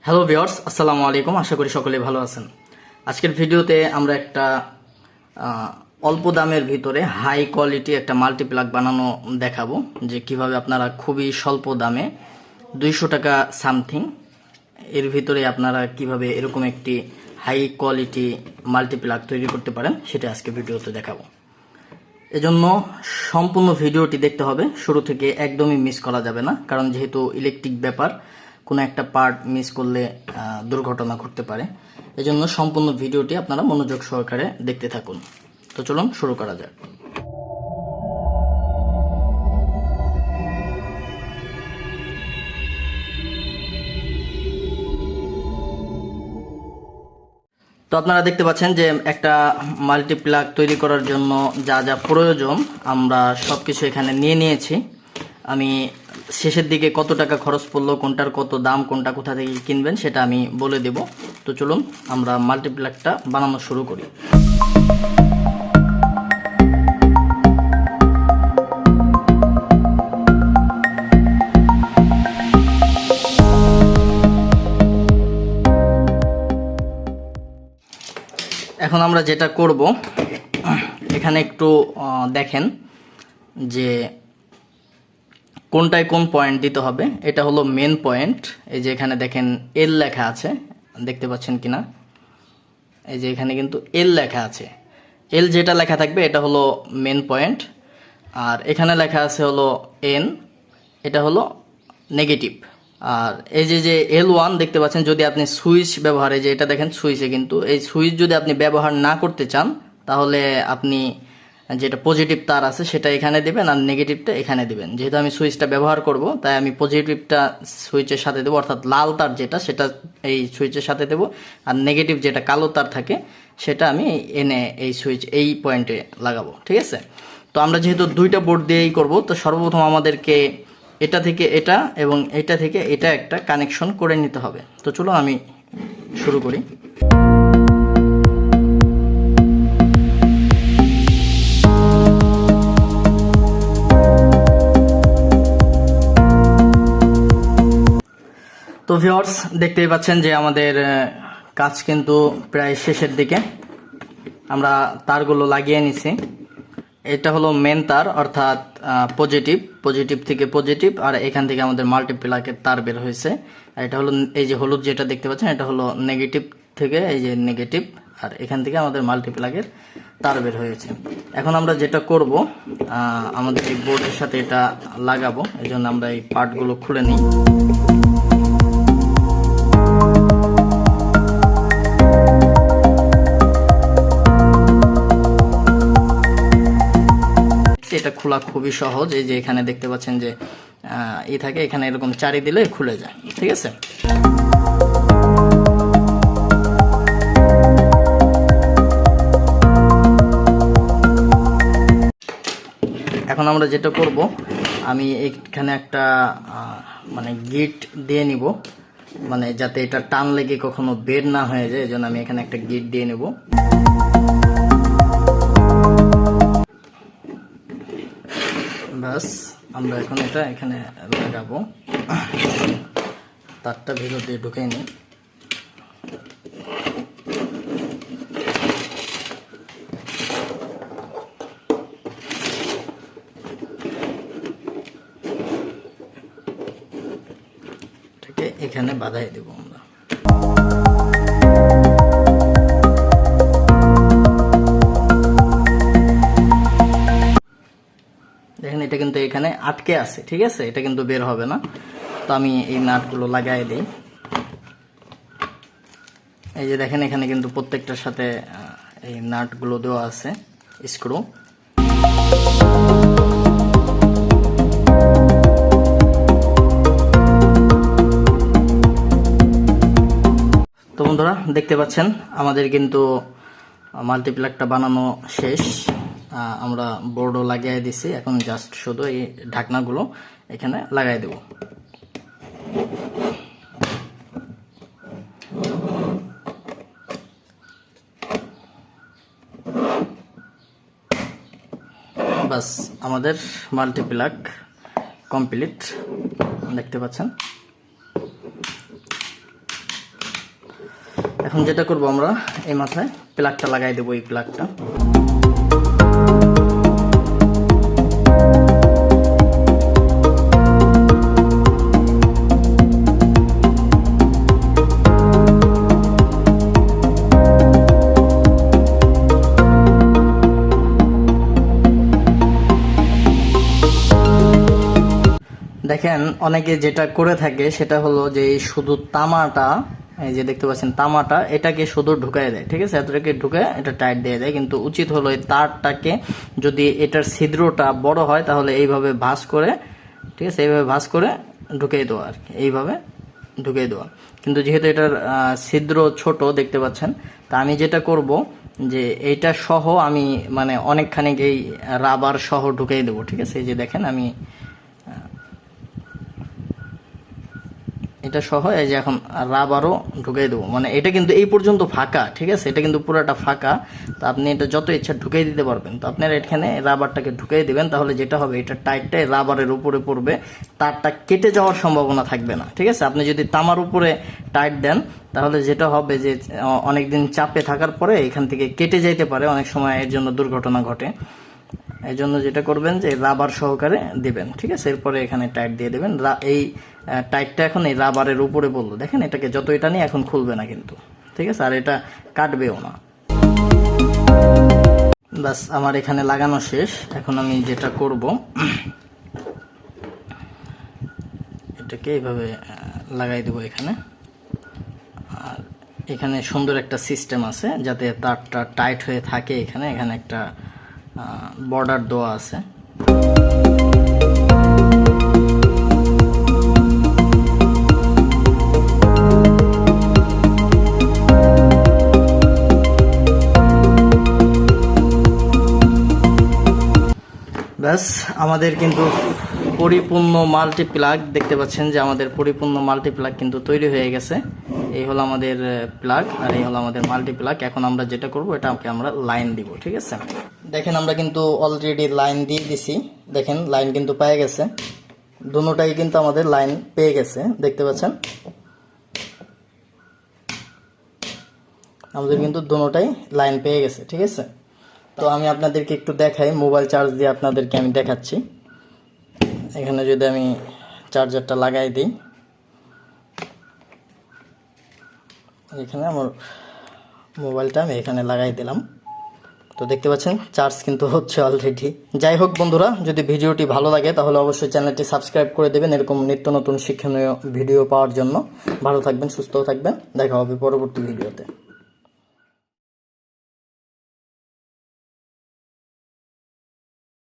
Hello viewers, আসসালামু আলাইকুম। আশা করি সকলেই ভালো আছেন। আজকের ভিডিওতে আমরা একটা অল্প দামের ভিতরে হাই কোয়ালিটি একটা মাল্টিপ্লাগ বানানো দেখাবো, যে কিভাবে আপনারা খুবই স্বল্প দামে 200 টাকা সামথিং এর ভিতরে আপনারা কিভাবে এরকম একটি হাই কোয়ালিটি মাল্টিপ্লাগ তৈরি করতে পারেন, সেটা আজকে ভিডিওতে দেখাবো। এজন্য সম্পূর্ণ ভিডিওটি দেখতে হবে, শুরু থেকে একদমই মিস করা যাবে না, কারণ যেহেতু ইলেকট্রিক ব্যাপার, কোনো একটা পার্ট মিস করলে দুর্ঘটনা ঘটতে পারে। এজন্য সম্পূর্ণ ভিডিওটি আপনারা মনোযোগ সহকারে দেখতে থাকুন। তো চলুন শুরু করা যাক। তো আপনারা দেখতে পাচ্ছেন যে একটা মাল্টিপ্লাগ তৈরি করার জন্য যা যা প্রয়োজন আমরা সবকিছু এখানে নিয়ে নিয়েছি। আমি শেষের দিকে কত টাকা খরচ পড়লো, কোনটার কত দাম, কোনটা কোথা থেকে কিনবেন সেটা আমি বলে দেব। তো চলুন আমরা মাল্টিপ্লাগটা বানানো শুরু করি। এখন আমরা যেটা করব, এখানে একটু দেখেন যে কোনটায় কোন পয়েন্ট দিতে হবে। এটা হলো মেন পয়েন্ট। এই যে এখানে দেখেন এল লেখা আছে, দেখতে পাচ্ছেন কিনা? এই যে এখানে কিন্তু এল লেখা আছে। এল যেটা লেখা থাকবে এটা হলো মেন পয়েন্ট, আর এখানে লেখা আছে হলো এন, এটা হলো নেগেটিভ। আর এই যে L1 দেখতে পাচ্ছেন, যদি আপনি সুইচ ব্যবহারে, যে এটা দেখেন সুইচে, কিন্তু এই সুইচ যদি আপনি ব্যবহার না করতে চান তাহলে আপনি যেটা পজিটিভ তার আছে সেটা এখানে দিবেন আর নেগেটিভটা এখানে দিবেন। যেহেতু আমি সুইচটা ব্যবহার করব তাই আমি পজিটিভটা সুইচের সাথে দেবো, অর্থাৎ লাল তার যেটা সেটা এই সুইচের সাথে দেবো, আর নেগেটিভ যেটা কালো তার থাকে সেটা আমি এনে এই সুইচ এই পয়েন্টে লাগাবো। ঠিক আছে? তো আমরা যেহেতু দুইটা বোর্ড দিয়েই করব, তো সর্বপ্রথম আমাদেরকে এটা থেকে এটা এবং এটা থেকে এটা একটা কানেকশন করে নিতে হবে। তো চলো আমি শুরু করি। তো ভিউয়ার্স, দেখতেই পাচ্ছেন যে আমাদের কাজ কিন্তু প্রায় শেষের দিকে। আমরা তারগুলো লাগিয়ে নিছি। এটা হলো মেন তার, অর্থাৎ পজিটিভ থেকে পজিটিভ, আর এখান থেকে আমাদের মাল্টিপ্লাগের তার বের হয়েছে। আর এটা হলো এই যে হলুদ যেটা দেখতে পাচ্ছেন, এটা হলো নেগেটিভ থেকে, এই যে নেগেটিভ, আর এখান থেকে আমাদের মাল্টিপ্লাগের তার বের হয়েছে। এখন আমরা যেটা করব, আমাদের এই বোর্ডের সাথে এটা লাগাবো, এই জন্য আমরা এই পার্টগুলো খুলে নিই। এটা খোলা খুবই সহজ। এই যে এখানে দেখতে পাচ্ছেন যে থাকে, এখানে এরকম চারি দিলে খুলে যায়। ঠিক আছে? এখন আমরা যেটা করব, আমি এখানে একটা মানে গিট দিয়ে নিব, মানে যাতে এটা টান লেগে কখনো বের না হয়ে যায়, এজন্য আমি এখানে একটা গিট দিয়ে নেব। বাস, আমরা এখন এটা এখানে লাগাবো। তারটা ভিতর দিয়ে ঢুকে নিই। এটাকে এখানে বাঁধাই দেব আমরা। দেখেন এটা কিন্তু এখানে আটকে আছে। ঠিক আছে? এটা কিন্তু বের হবে না। তো আমি এই নাটগুলো লাগাই দিই। এই যে দেখেন এখানে কিন্তু প্রত্যেকটার সাথে এই নাটগুলো দেওয়া আছে, স্ক্রু। তো বন্ধুরা দেখতে পাচ্ছেন আমাদের কিন্তু মাল্টিপ্লাগটা বানানো শেষ। আমরা বোর্ডও লাগিয়ে দিছি। এখন জাস্ট শুধু এই ঢাকনাগুলো এখানে লাগাই দেব। বাস, আমাদের মাল্টিপ্লাগ কমপ্লিট। দেখতে পাচ্ছেন এখন যেটা করব আমরা এই মাথায় প্লাগটা লাগাই দেবো, এই প্লাগটা। দেখেন অনেকে যেটা করে থাকে সেটা হলো যে শুধু তামাটা, এই যে দেখতে পাচ্ছেন তামাটা, এটাকে শুধু ঢুকায় দেয়, ঠিক আছে, এতটাকে ঢুকে এটা টাইট দিয়ে দেয়। কিন্তু উচিত হলো এই তারটাকে, যদি এটার ছিদ্রটা বড় হয় তাহলে এইভাবে ভাঁজ করে, ঠিক আছে, এইভাবে ভাঁজ করে ঢুকিয়ে দেওয়া আর কি, এইভাবে ঢুকিয়ে দেওয়া। কিন্তু যেহেতু এটার ছিদ্র ছোট দেখতে পাচ্ছেন, তা আমি যেটা করব যে এইটা সহ আমি মানে অনেকখানি এই রাবার সহ ঢুকিয়ে দেবো, ঠিক আছে। এই যে দেখেন আমি এটা সহ এই যে এখন রাবারও ঢুকিয়ে দেবো, মানে এটা কিন্তু এই পর্যন্ত ফাঁকা, ঠিক আছে, এটা কিন্তু পুরোটা ফাঁকা। তো আপনি এটা যত ইচ্ছা ঢুকিয়ে দিতে পারবেন। তো আপনারা এখানে রাবারটাকে ঢুকিয়ে দিবেন, তাহলে যেটা হবে এটা টাইটটাই রাবারের উপরে পড়বে, তারটা কেটে যাওয়ার সম্ভাবনা থাকবে না, ঠিক আছে। আপনি যদি তামার উপরে টাইট দেন তাহলে যেটা হবে যে অনেকদিন চাপে থাকার পরে এখান থেকে কেটে যাইতে পারে, অনেক সময় এর জন্য দুর্ঘটনা ঘটে। এই জন্য যেটা করবেন যে রাবার সহকারে দিবেন, ঠিক আছে। এরপরে এখানে টাইট দিয়ে দেবেন। এই টাইটটা এখন এই রাবারের উপরে বললো, দেখেন এটাকে যত এটা নিয়ে এখন খুলবে না কিন্তু, ঠিক আছে, আর এটা কাটবেও না। বাস আমার এখানে লাগানো শেষ। এখন আমি যেটা করব এটাকে এইভাবে লাগাই দেবো এখানে। আর এখানে সুন্দর একটা সিস্টেম আছে যাতে তারটা টাইট হয়ে থাকে। এখানে একটা বর্ডার দেওয়া আছে। ব্যাস আমাদের কিন্তু পরিপূর্ণ মাল্টিপ্লাগ, দেখতে পাচ্ছেন যে আমাদের পরিপূর্ণ মাল্টিপ্লাগ কিন্তু তৈরি হয়ে গেছে। এই হলো আমাদের প্লাগ আর এই হলো আমাদের মাল্টিপ্লাগ। এখন আমরা যেটা করব এটাকে আমরা লাইন দিব, ঠিক আছে। দেখেন আমরা কিন্তু অলরেডি লাইন দিয়ে দিছি, দেখেন লাইন কিন্তু পেয়ে গেছে, দুটোটাই কিন্তু আমাদের লাইন পেয়ে গেছে, দেখতে পাচ্ছেন আমাদের কিন্তু দুটোটাই লাইন পেয়ে গেছে, ঠিক আছে। তো আমি আপনাদেরকে একটু দেখাই, মোবাইল চার্জ দিয়ে আপনাদেরকে আমি দেখাচ্ছি। এখানে যদি আমি চার্জারটা লাগাই দিই, এখানে আমার মোবাইলটা আমি এখানে লাগাই দিলাম, তো দেখতে পাচ্ছেন চার্জ কিন্তু হচ্ছে অলরেডি। যাই হোক বন্ধুরা, যদি ভিডিওটি ভালো লাগে তাহলে অবশ্যই চ্যানেলটি সাবস্ক্রাইব করে দেবেন এরকম নিত্য নতুন শিক্ষণীয় ভিডিও পাওয়ার জন্য। ভালো থাকবেন, সুস্থ থাকবেন, দেখা হবে পরবর্তী ভিডিওতে।